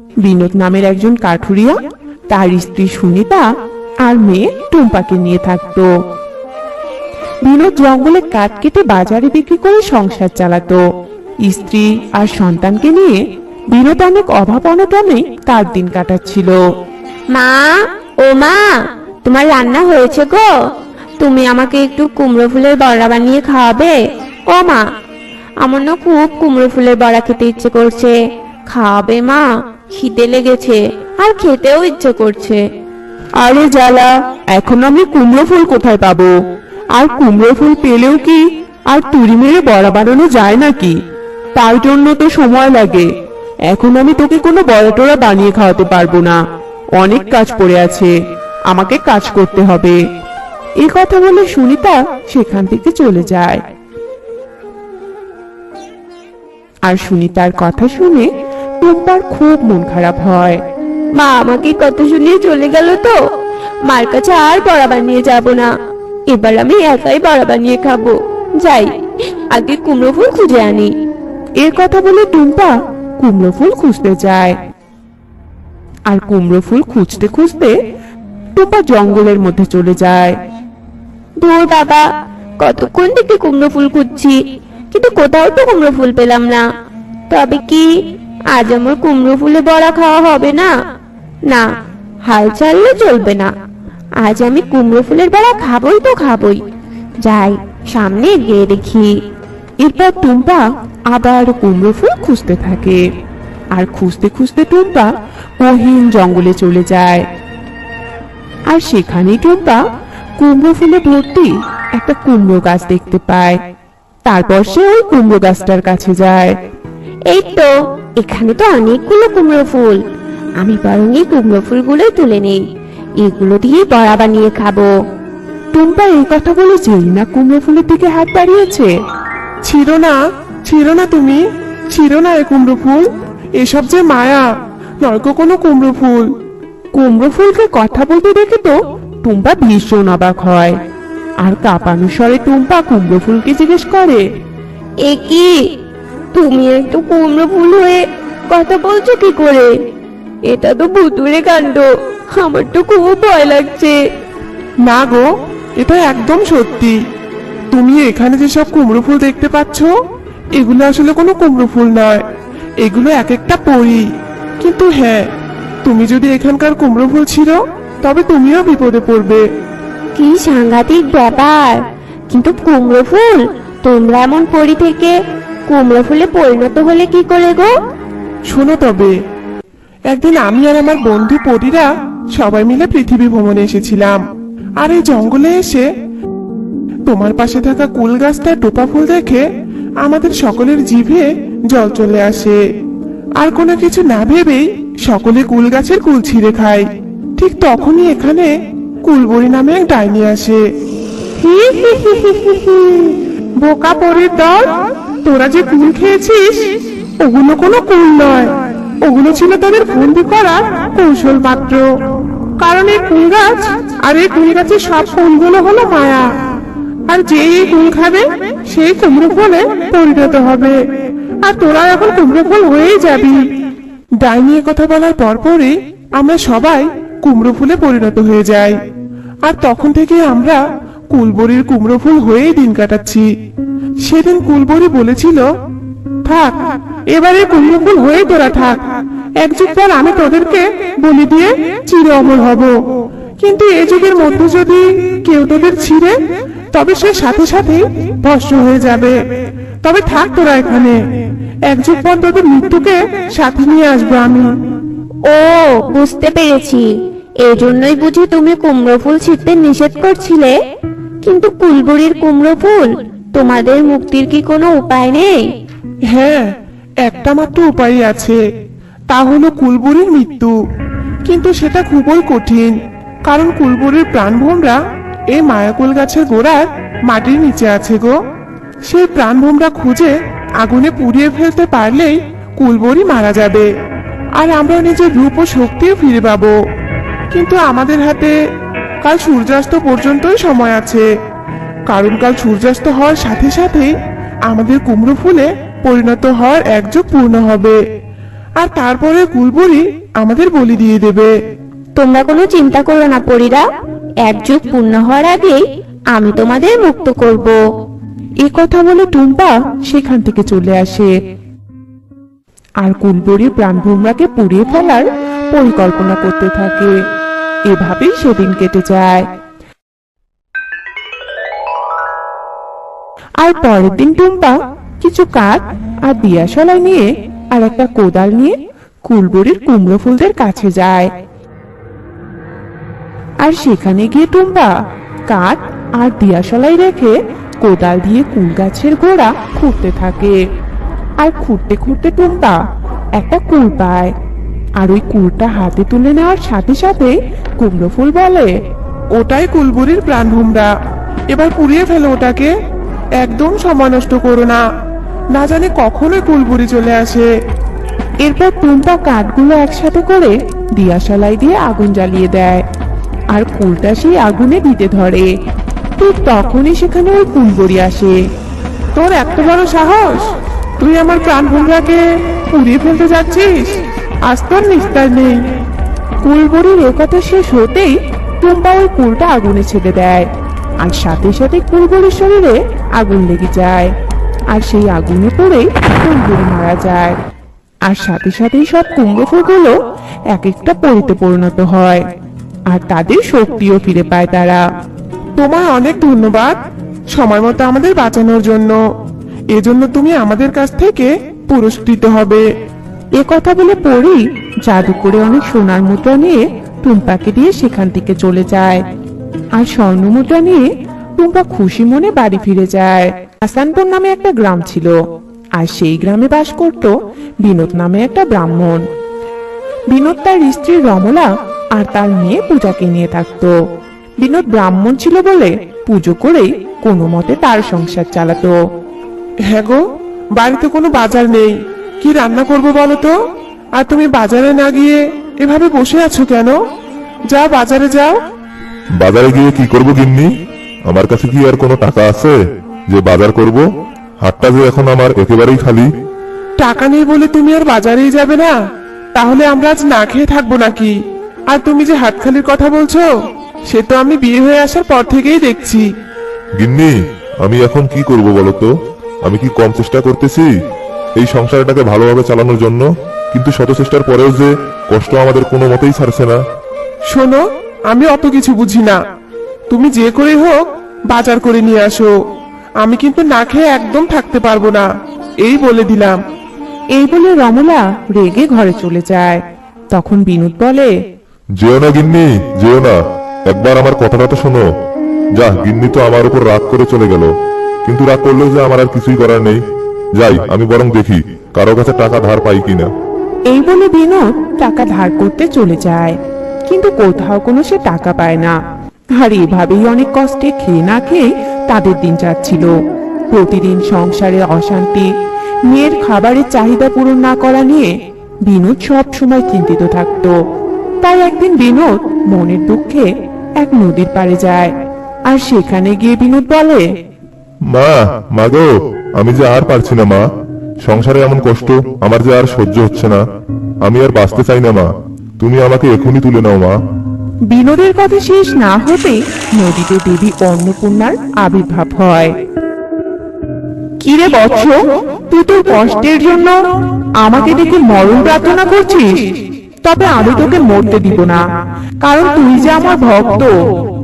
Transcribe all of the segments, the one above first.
বিনোদ নামের একজন কাঠুরিয়া তার স্ত্রী সুনিতা আর মেয়ে টুম্পাকে নিয়ে থাকতো। বিনোদ জঙ্গলে কাঠ কেটে বাজারে বিক্রি করে সংসার চালাতো। স্ত্রী আর সন্তানকে নিয়ে বিনোদ অনেক অভাব অনটনে তার দিন কাটাচ্ছিল। মা, ও মা, তোমার রান্না হয়েছে গো? তুমি আমাকে একটু কুমড়ো ফুলের বড়া বানিয়ে খাওয়াবে? ও মা, আমার না খুব কুমড়ো ফুলের বড়া খেতে ইচ্ছে করছে। খাওয়াবে মা? খিদে লেগেছে আর খেতেও ইচ্ছে করছে। আরে জ্বালা, এখন আমি কুমড়ো ফুল কোথায় পাবো? আর কুমড়ো ফুল পেলেও কি আর তুড়ি মেরে বড়া বানানো যায় নাকি? তার জন্য তো সময় লাগে। এখন আমি তোকে কোনো বড়া টড়া বানিয়ে খাওয়াতে পারবো না। অনেক কাজ পড়ে আছে, আমাকে কাজ করতে হবে। এই কথা বলে সুনিতা সেখান থেকে চলে যায়। আর সুনিতার কথা শুনে টুম্পার খুব মন খারাপ হয়। মা আমাকে কথা শুনিয়ে চলে গেল তো। মার কাছে আর বড়া বানিয়ে যাব না। এবার আমি একাই বড়া বানিয়ে খাবো। যাই, আগে কুমড়ো ফুল খুঁজে আনি। এর কথা বলে টুম্পা কুমড়ো ফুল খুঁজতে যায়। আর কুমড়ো ফুল খুঁজতে খুঁজতে টুম্পা জঙ্গলের মধ্যে চলে যায়। ধুর বাবা, কতক্ষণ থেকে কুমড়ো ফুল খুঁজছি, কিন্তু কোথাও তো কুমড়ো ফুল পেলাম না। তবে কি আজ আমার কুমড়ো ফুলে বড়া খাওয়া হবে না? না, হাল ছাড়লে চলবে না। আজ আমি কুমড়ো ফুলের বড়া খাবই তো খাবই। যাই, সামনে গিয়ে দেখি। এরপর টুম্পা আবার কুমড়ো ফুল খুঁজতে থাকে। আর খুঁজতে খুঁজতে টুম্পা গহীন জঙ্গলে চলে যায়। আর সেখানেই টুম্পা কুমড়ো ফুলে ভর্তি একটা কুমড়ো গাছ দেখতে পায়। তারপর সে ওই কুমড়ো গাছটার কাছে যায়। এই তো, এখানে তো অনেকগুলো কুমড়ো ফুল। আমি বরং এই কুমড়ো ফুলগুলো তুলে নেই, এগুলো দিয়ে বড়া বানিয়ে খাবো। টুম্পা এই কথা বলে যেই না কুমড়ো ফুলের দিকে হাত বাড়িয়েছে, ছিল না তুমি, ছিল না এই কুমড়ো ফুল। এসব যে মায়া, নয়তো কোনো কুমড়ো ফুল। কুমড়ো ফুলকে কথা বলতে দেখে তো টুম্পা ভীষণ অবাক হয়। আর কাঁপানো স্বরে টুম্পা কুমড়ো ফুলকে জিজ্ঞেস করে, এ কি, তুমি একটু কুমড়ো ফুল হয়ে কথা বলছো কি করে? এটা তো ভুতুড়ে কাণ্ড। আমার তো খুব ভয় লাগছে। না গো, এটা একদম সত্যি। তুমি এখানে যেসব কুমড়ো ফুল দেখতে পাচ্ছ, এগুলো আসলে কোনো কুমড়ো ফুল নয়, এগুলো এক একটা পরী। কিন্তু হ্যাঁ, তুমি যদি এখানকার কুমড়ো ফুল ছিল, তবে তুমিও বিপদে পড়বে। কি সাংঘাতিক ব্যাপার! কিন্তু কুমড়ো ফুল, তোমরা এমন পরি থেকে কুমড়ো ফুলে পরিণত হলে কি করে গো? শোনো তবে, একদিন আমি আর আমার বন্ধু পরীরা সবাই মিলে পৃথিবী ভ্রমণে এসেছিলাম। আর এই জঙ্গলে এসে তোমার পাশে থাকা কুল গাছটার টোপা ফুল দেখে আমাদের সকলের জিভে জল চলে আসে। আর কোনো কিছু না ভেবেই সকলে কুল গাছের কুল ছিঁড়ে খায়। ঠিক তখনই এখানে কুলবড়ি নামে এক ডাইনি আসে। বোকা পরীর দল, তোরা যে কুল খেয়েছিস, ওগুলো কোনো কুল নয়, ওগুলো ছিল তাদের বন্দি করার কৌশল মাত্র। কারণ এই কুল গাছ আর এই কুল গাছের সব ফুলগুলো হলো মায়া। আর যে এই কুল খাবে সেই কুমড়ো ফুলে পরিণত হবে। আর তোরা এখন কুমড়ো ফুল হয়েই যাবি। ডাইনি কথা বলার পরপরই আমরা সবাই কুমড়ো ফুলে পরিণত হয়ে যাই। আর তখন থেকে আমরা কুলবড়ির কুমড়ো ফুল হয়েই দিন কাটাচ্ছি। সেদিন কুলবড়ি বলেছিল, থাক, এবারে কুমড়ো ফুল হয়ে তোরা থাক, এক যুগ পর আমি তোদেরকে বলি দিয়ে চির অমর হব। কিন্তু এই যুগের মধ্যে যদি কেউ তোদের ছিঁড়ে, তবে সে সাথে সাথেই ভস্ম হয়ে যাবে। তবে থাক তোরা এখানে, এক যুগ পর তোদের মৃত্যুকে সাথে নিয়ে আসবো আমি। ও, বুঝতে পেরেছি। এই জন্যই বুঝি তুমি কুমড়ো ফুল ছিঁড়তে নিষেধ করছিলে। কিন্তু কুলবুড়ির কুমড়ো ফুল, তোমাদের মুক্তির কি কোনো উপায় নেই? হ্যাঁ, একটা মাত্র উপায় আছে, তা হলো কুলবুড়ির মৃত্যু। কিন্তু সেটা খুবই কঠিন, কারণ কুলবুড়ির প্রাণভোমরা এই মায়াকুল গাছের গোড়ার মাটির নিচে আছে গো। সেই প্রাণভোমরা খুঁজে আগুনে পুড়িয়ে ফেলতে পারলেই কুলবড়ি মারা যাবে, আর আমরা নিজের রূপ ও শক্তিও ফিরে পাবো। কিন্তু আমাদের হাতে কাল সূর্যাস্ত পর্যন্তই সময় আছে, কারণ কাল সূর্যাস্ত হওয়ার সাথে সাথেই আমাদের কুমড়ো ফুলে পরিণত হওয়ার এক যুগ পূর্ণ হবে। আর তারপরে কুলবুড়ি আমাদের বলি দিয়ে দেবে। তোমরা কোনো চিন্তা করো না পরীরা, এক যুগ পূর্ণ হওয়ার আগেই আমি তোমাদের মুক্ত করব। এ কথা বলে টুম্পা সেখান থেকে চলে আসে আর কুলবুড়ি প্রাণভোমরাকে পুড়িয়ে ফেলার পরিকল্পনা করতে থাকে। এভাবেই সেদিন কেটে যায়। আর পরের দিন টুম্পা কিছু কাঠ আর দিয়াশলাই নিয়ে আর একটা কোদাল নিয়ে কুলবুড়ির কুমড়ো ফুলদের কাছে যায়। আর সেখানে গিয়ে টুম্পা কাঠ আর দিয়াশলাই রেখে কোদাল দিয়ে কুল গাছের গোড়া খুঁড়তে থাকে। আর খুঁড়তে খুঁড়তে টুম্পা একটা কুল পায়। আর ওই কুলটা হাতে তুলে নেওয়ার সাথে সাথে কুমড়ো ফুল বলে, ওটাই কুলবুড়ির প্রাণভোমরা, এবার পুড়িয়ে ফেলো ওটাকে, একদম সময় নষ্ট করো না, না জানে কখনোই কুলবুড়ি চলে আসে। এরপর টুম্পা কাঠগুলো একসাথে করে দিয়াশলাই দিয়ে আগুন জ্বালিয়ে দেয় আর কুলটা সেই আগুনে দিতে ধরে। ঠিক তখনই সেখানে ওই কুলবুড়ি আসে। তোর এত বড় সাহস, তুই আমার প্রাণভোমরাকে পুড়িয়ে ফেলতে যাচ্ছিস? আজ তোর নিস্তার নেই। কুলবুড়ির একথা শেষ হতেই টুম্পা ওই কুলটা আগুনে ছেড়ে দেয় আর সাথে সাথে কুলবুড়ির শরীরে আগুন লেগে যায়। আর সেই আগুনে পড়েই কুলবুড়ি মারা যায়। আর সাথে সাথেই সব কুমড়ো ফুলগুলো এক একটা পরিতে পরিণত হয় আর তাদের শক্তিও ফিরে পায় তারা। তোমার অনেক ধন্যবাদ সময় মতো আমাদের বাঁচানোর জন্য, এজন্য তুমি আমাদের কাছ থেকে পুরস্কৃত হবে। এ কথা বলে পরি জাদু করে অনেক সোনার মুদ্রা নিয়ে টুম্পাকে দিয়ে সেখান থেকে চলে যায়। আর স্বর্ণ মুদ্রা নিয়ে টুম্পা খুশি মনে বাড়ি ফিরে যায়। হাসানপুর নামে একটা গ্রাম ছিল আর সেই গ্রামে বাস করত বিনোদ নামে একটা ব্রাহ্মণ। বিনোদ তার স্ত্রী রমলা আর তার মেয়ে পূজাকে নিয়ে থাকতো। বিনোদ ব্রাহ্মণ ছিল বলে পুজো করেই কোনো মতে তার সংসার চালাতো। হ্যাঁ গো, বাড়িতে কোনো বাজার নেই, কি রান্না করবো বলো তো? আর তুমি বাজারে না গিয়ে এভাবে বসে আছো কেন? যাও বাজারে যাও। বাজারে গিয়ে কি করব গিন্নি? আমার কাছে কি আর কোনো টাকা আছে যে বাজার করব? হাতটা যে এখন আমার একেবারেই খালি। টাকা নেই বলে তুমি আর বাজারেই যাবে না? তাহলে আমরা আজ না খেয়ে থাকবো নাকি? আর তুমি যে হাতখালির কথা বলছো, সে তো আমি বিয়ে হয়ে আসার পর থেকেই দেখছি। গিন্নি, আমি এখন কি করব বলো তো? আমি কি কম চেষ্টা করতেছি এই সংসারটাকে ভালোভাবে চালানোর জন্য? কিন্তু শত চেষ্টার পরেও যে কষ্ট আমাদের কোনো মতেই ছাড়ছে না। শোনো, আমি অত কিছু বুঝি না, তুমি যে করে হোক বাজার করে নিয়ে আসো। আমি কিন্তু না খেয়ে একদম থাকতে পারবো না, এই বলে দিলাম। এই বলে রমলা রেগে ঘরে চলে যায়। তখন বিনোদ বলে, যেও না গিন্নি, যেও না, একবার আমার কথাটা তো শোনো। যা, গিন্নি তো আমার উপর রাগ করে চলে গেল, কিন্তু রাগ করলেও যে আমার আর কিছুই করার নেই। যাই, আমি বরং দেখি কারো কাছে টাকা ধার পাই কিনা। এই বলে বিনোদ টাকা ধার করতে চলে যায়, কিন্তু কোথাও কোনো সে টাকা পায় না। আর এভাবেই অনেক কষ্টে খেয়ে না খেয়ে তাদের দিন যাচ্ছিল। প্রতিদিন সংসারে অশান্তি, মেয়ের খাবারের চাহিদা পূরণ না করা নিয়ে বিনোদ সব সময় চিন্তিত থাকতো। তাই একদিন বিনোদ মনের দুঃখে এক নদীর পাড়ে যায়। আর সেখানে গিয়ে বিনোদ বলে, মা, মা গো, আমি যে আর পারছি না মা, সংসারে এমন কষ্ট আমার যে আর সহ্য হচ্ছে না। আমি আর বাঁচতে চাই না মা, তুমি আমাকে এখনই তুলে নাও মা। বিনোদের কথা শেষ না হতে নদীতে দেবী অন্নপূর্ণার আবির্ভাব হয়। কিরে বৎস, তুই তোর কষ্টের জন্য আমাকে দেখে মরণ প্রার্থনা করছিস? তবে আমি তোকে মরতে দিব না, কারণ তুই যে আমার ভক্ত,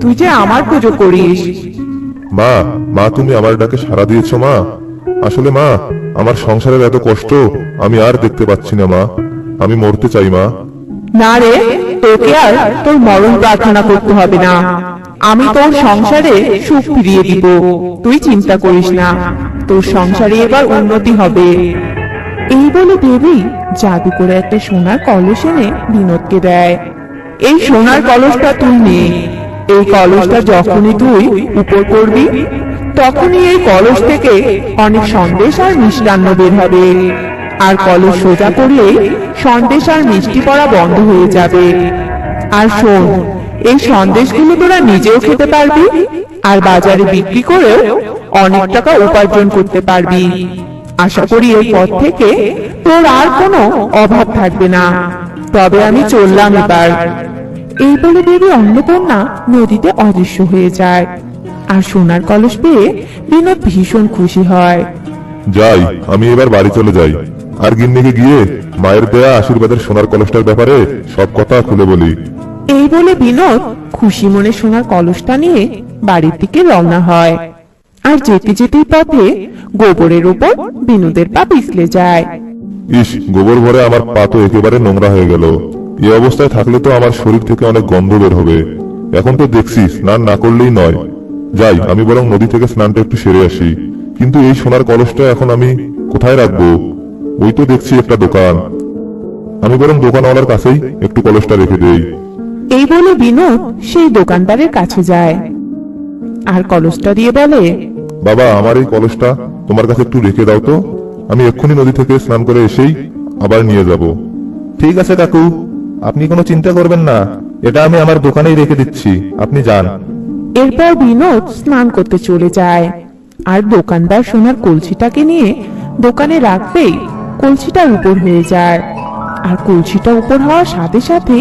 তুই যে আমার পুজো করিস। মা, মা তুমি আমার ডাকে সাড়া দিয়েছো মা। আসলে মা, আমার সংসারের এত কষ্ট আমি আর দেখতে পাচ্ছি না মা, আমি মরতে চাই মা। না রে, তোকে আর তোর মরণ প্রার্থনা করতে হবে না, আমি তোর সংসারে সুখ ফিরিয়ে দিব, তুই চিন্তা করিস না, তোর সংসারে এবার উন্নতি হবে। এই বলে দেবী জাদু করে একটা সোনার কলস এনে বিনোদকে দেয়। এই সোনার কলসটা তুই নে, এই কলসটা যখনই তুই উপর করবি তখনই এই কলস থেকে অনেক সন্দেশ আর মিষ্টান্ন বের হবে। আর কলস সোজা করলে সন্দেশ আর মিষ্টি পড়া বন্ধ হয়ে যাবে। আর শোন, এই সন্দেশগুলো তোরা নিজেও খেতে পারবি আর বাজারে বিক্রি করেও অনেক টাকা উপার্জন করতে পারবি। আশা করি এরপর থেকে তোর আর কোনো অভাব থাকবে না। তবে আমি চললাম এবার। এই বলে দেবী অন্নপূর্ণা নদীতে অদৃশ্য হয়ে যায়। আর সোনার কলস পেয়ে বিনোদ ভীষণ খুশি হয়। যাই, আমি এবার বাড়ি চলে যাই, আর গিন্নিকে গিয়ে মায়ের দেয়া আশীর্বাদের সোনার কলসটার ব্যাপারে সব কথা খুলে বলি। এই বলে বিনোদ খুশি মনে সোনার কলসটা নিয়ে বাড়ির দিকে রওনা হয়। আর যেতে যেতেই পথে গোবরের উপর বিনোদের পা পিছলে যায়। ইস, গোবর ভরে আমার পা তো একেবারে নোংরা হয়ে গেল। এই অবস্থায় থাকলে তো আমার শরীর থেকে অনেক গন্ধ বের হবে। এখন তো দেখছি স্নান না করলেই নয়। যাই, আমি বরং নদী থেকে স্নানটা একটু সেরে আসি। কিন্তু এই সোনার কলসটা এখন আমি কোথায় রাখবো? ওই তো দেখছি একটা দোকান। আমি বরং দোকানওয়ালার কাছেই একটু কলসটা রেখে দেই। এই বলে বিনোদ সেই দোকানদারের কাছে যায় আর কলসটা দিয়ে বলে, বাবা, আমার এই কলসটা তোমার কাছে একটু রেখে দাও তো। আমি এক্ষুনি নদী থেকে স্নান করে এসেই আবার নিয়ে যাব। ঠিক আছে কাকু, আপনি কোনো চিন্তা করবেন না, এটা আমি আমার দোকানেই রেখে দিচ্ছি, আপনি যান। এরপর বিনোদ স্নান করতে চলে যায়। আর দোকানদার সোনার কলসিটাকে নিয়ে দোকানে রাখতেই কলসিটা উপর হয়ে যায়। আর কলসিটা উপর হওয়ার সাথে সাথে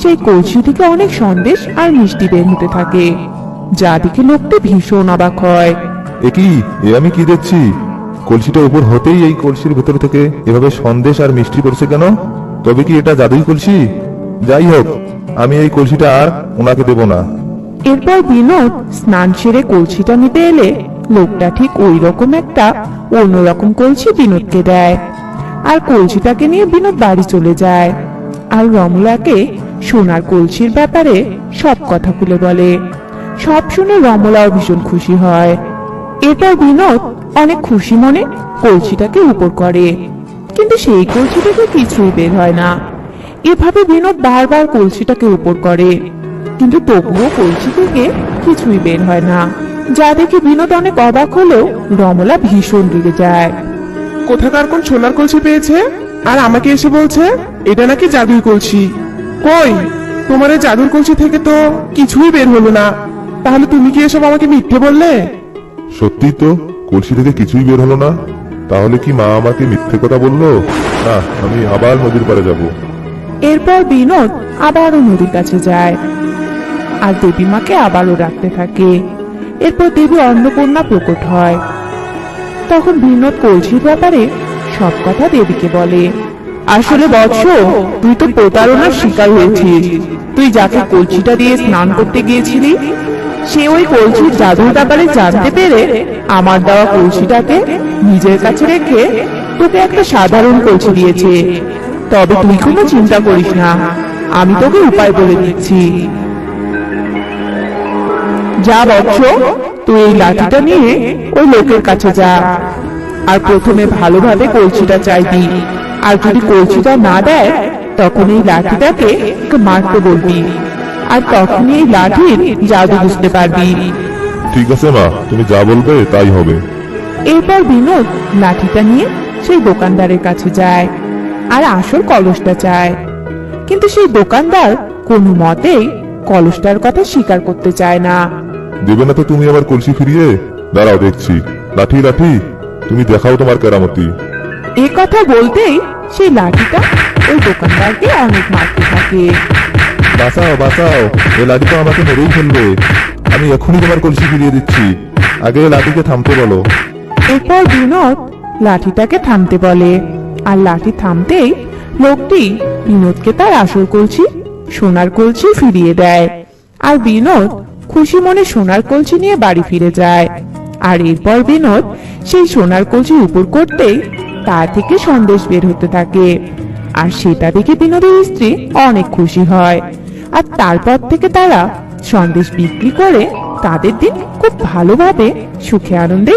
সেই কলসি থেকে অনেক সন্দেশ আর মিষ্টি বের হতে থাকে, যা দেখে লোকটি ভীষণ অবাক হয়। এ আমি কি দেখছি? কলসিটা উপর হতেই এই কলসির ভেতর থেকে এভাবে সন্দেশ আর মিষ্টি করছে কেন? তবে কি এটা জাদুই কলসি? যাই হোক, আমি এই কলসিটা আর ওনাকে দেব না। এরপর বিনোদ স্নান সেরে কলসিটা নিতে এলে লোকটা ঠিক ওই রকম একটা অন্যরকম কলসি বিনোদকে দেয়। আর কলসিটাকে নিয়ে বিনোদ বাড়ি চলে যায়। আর রমলাকে সোনার কলসির ব্যাপারে সব কথা খুলে বলে। সব শুনে রমলাও ভীষণ খুশি হয়। এরপর বিনোদ অনেক খুশি মনে কলসিটাকে উপর করে, কিন্তু সেই কলসি থেকে কিছুই বের হয় না। এভাবে বিনোদ বারবার কলসিটাকে উপর করে, কিন্তু তবুও কলসি থেকে কিছুই বের হয় না, যা দেখে বিনোদ অনেক অবাক হলেও রমলা ভীষণ রেগে যায়। কোথাকার কোন সোনার কলসি পেয়েছে আর আমাকে এসে বলছে এটা নাকি জাদুই কলসি? কই, তোমার এই জাদুর কলসি থেকে তো কিছুই বের হলো না। তাহলে তুমি কি এসব আমাকে মিথ্যে বললে? সত্যি তো, কলসি থেকে কিছুই বের হলো না। তাহলে কি মা আমাকে মিথ্যে কথা বললো? না, আমি আবার নদীর পাড়ে যাব। এরপর বিনোদ আবারও নদীর কাছে যায় আর দেবী মাকে আবারও ডাকতে থাকে। এরপর দেবী অন্নপূর্ণা প্রকট হয়। তখন বিনোদ কলসির ব্যাপারে সব কথা দেবীকে বলে। আসলে বৎস, তুই তো প্রতারণার শিকার হয়েছিস। তুই যাকে কলসিটা দিয়ে স্নান করতে গিয়েছিলি, সে ওই কলসির জাদুর ব্যাপারে জানতে পেরে আমার দেওয়া কলসিটাকে নিজের কাছে রেখে তোকে একটা সাধারণ কলসি দিয়েছে। তবে তুই কোনো চিন্তা করিস না, আমি তোকে উপায় বলে দিচ্ছি। যা বৎস, তুই এই লাঠিটা নিয়ে ওই লোকের কাছে যা, আর প্রথমে ভালোভাবে কলসিটা চাইবি। আর যদি কলসিটা না দেয়, তখন এই লাঠিটাকে ওকে মারতে বলবি, আর তখনই এই লাঠির জাদু বুঝতে পারবি। ঠিক আছে মা, তুমি যা বলবে তাই হবে। এরপর বিনোদ লাঠিটা নিয়ে সেই দোকানদারের কাছে যায় আর আসল কলসটা চায়, কিন্তু সেই দোকানদার কোনো মতেই কলসটার কথা স্বীকার করতে চায় না। দেবে না তো তুমি আমার কলসি ফিরিয়ে? দাঁড়াও দেখছি। লাঠি লাঠি, তুমি দেখাও তোমার কেরামতি। এ কথা বলতেই সেই লাঠিটা ওই দোকানদারকে অনেক মারতে থাকে। বাঁচাও বাঁচাও, এই লাঠি তো আমাকে মেরেই ফেলবে। আমি এখনই তোমার কলসি ফিরিয়ে দিচ্ছি, আগে এই লাঠিকে থামতে বলো। এরপর বিনোদ লাঠিটাকে থামতে বলে, আর লাঠি থামতেই লোকটি বিনোদকে তার আসল কলসি, সোনার কলসি ফিরিয়ে দেয়। আর বিনোদ খুশি মনে সোনার কলসি নিয়ে বাড়ি ফিরে যায়। আর এরপর বিনোদ সেই সোনার কলসি উপর করতেই তা থেকে সন্দেশ বের হতে থাকে। আর সেটা দেখে বিনোদের স্ত্রী অনেক খুশি হয়। আর তারপর থেকে তারা সন্দেশ বিক্রি করে তাদের দিন খুব ভালোভাবে সুখে আনন্দে